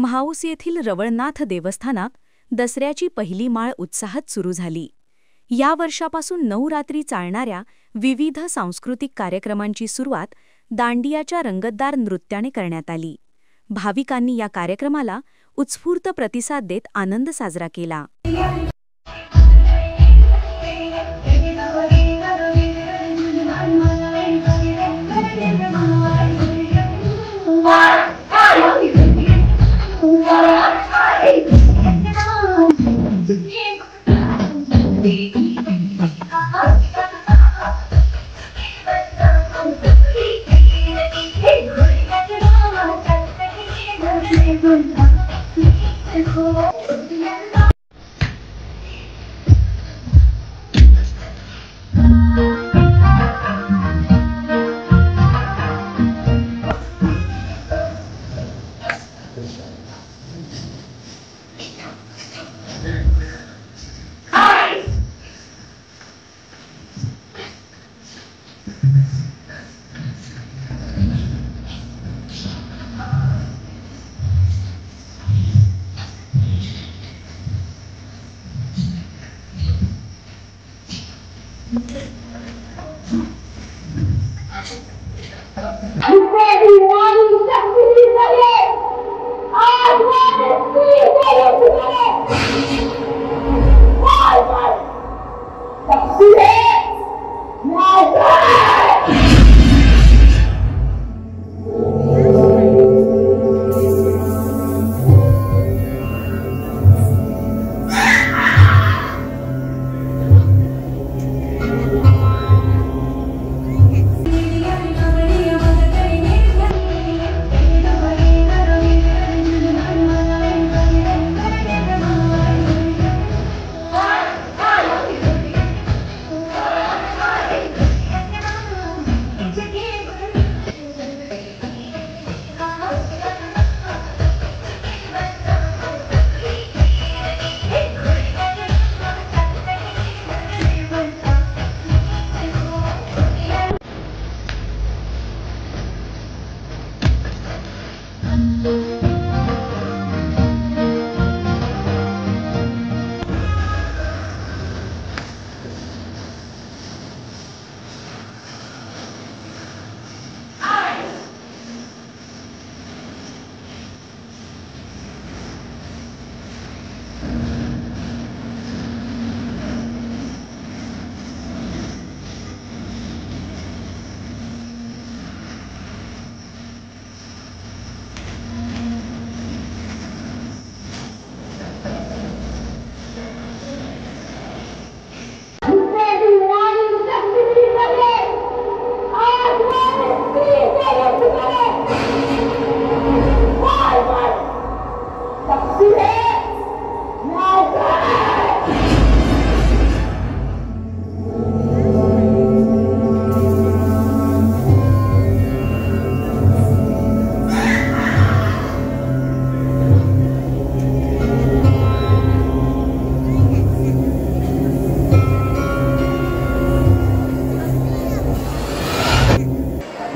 म्हाऊस येथील रवळनाथ देवस्थानात दसऱ्याची पहिली माळ उत्साहात सुरू झाली। या वर्षापासून 9 रात्री चालणाऱ्या विविध सांस्कृतिक कार्यक्रमांची सुरुवात दांडियाच्या रंगतदार नृत्याने करण्यात आली। भाविकांनी या कार्यक्रमाला उत्स्फूर्त प्रतिसाद देत आनंद साजरा केला।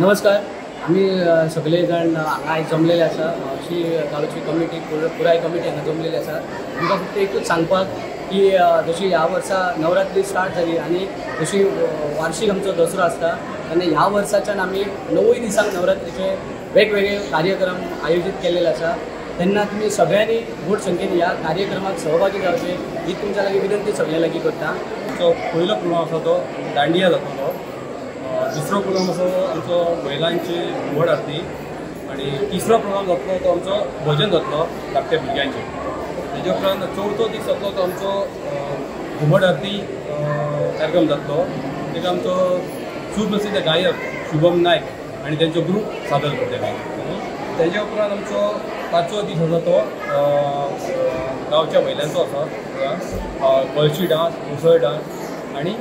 नमस्कार, आम्ही सगळे जण हांगा जमलेले आसा। मावशी गांवची कमिटी पुराय कमिटी हांगा जमलेली आसा। आमकां फक्त एकूच सांगपाक की जशी ह्या वर्सा नवरात्री स्टार्ट जाली आनी जशी वार्षिक आमचो दसरो आसता आनी ह्या वर्साच्यान आमी 9 दिसांक नवरात्रीचे वेगवेगळे कार्यक्रम आयोजीत केलेले आसा। तेन्ना तुमी सगळ्यांनी मोठ संख्येन ह्या कार्यक्रमाक सहभागी जावचे ही तुमच्या लागीं विनंती सगळ्यां लागीं करता। आमचो पयलो प्रोग्राम आसा तो दांडिया जातलो। दुसरो प्रोग्राम आसा आमचो महिलांची घुमट आरती आनी तिसरो प्रोग्राम जातलो तो आमचो भजन जातलो धाकट्या भुरग्यांचे। तेजे उपरांत चवथो दीस जातलो तो आमचो घुमट आरती कार्यक्रम जातलो। तेका आमचो सुप्रसिद्ध गायक शुभम नायक आनी तेंचो ग्रूप सादर करतले। तेजे उपरांत आमचो 5वो दीस आसा तो गांवच्या महिलांचो आसा। कळशी डांस, मुसळ डांस आनी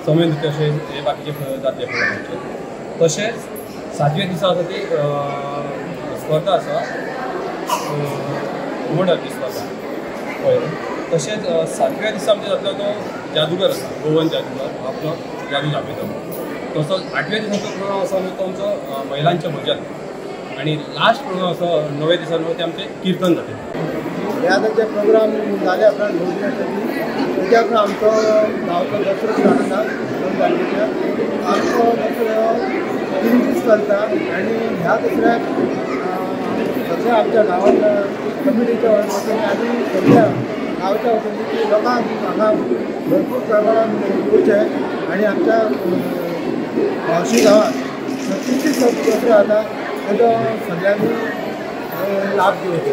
समय नृत्य अशे हे बाकीचे जातले प्रोग्रामाचे। तशेंच 7व्या दिसा आसा ती स्पर्धा आसा घुमट आरती स्पर्धा पळय। तशेंच 7व्या दिसा आमचे जातलो तो जादूगर आसा, गोवन जादूगर आपलो जादू दाखयता। तसोच 8व्या दिसाचो प्रोग्राम आसा तो आमचो महिलांचें भजन आणि लास्ट प्रोग्राम असो 9 दिसांनी ते आमचे कीर्तन जाते. हे आतांचे प्रोग्राम जाले उपरांत तेच्या उपरांत आमचो गांवचो दसरो स्टार्ट जाता 2 तारखेच्या. आमचो दसरो 3 दीस चलता आनी ह्या दसऱ्याक सद्या आमच्या गांवांत कमिटीच्या वतीन आनी सगळ्या गांवच्या वतीन लोकांक हांगा भरपूर प्रमाणात येवचें आनी आमच्या मावशी गांवांत 36 दसरो जाता तेजो सगळ्यांनी लाभ घेवचो.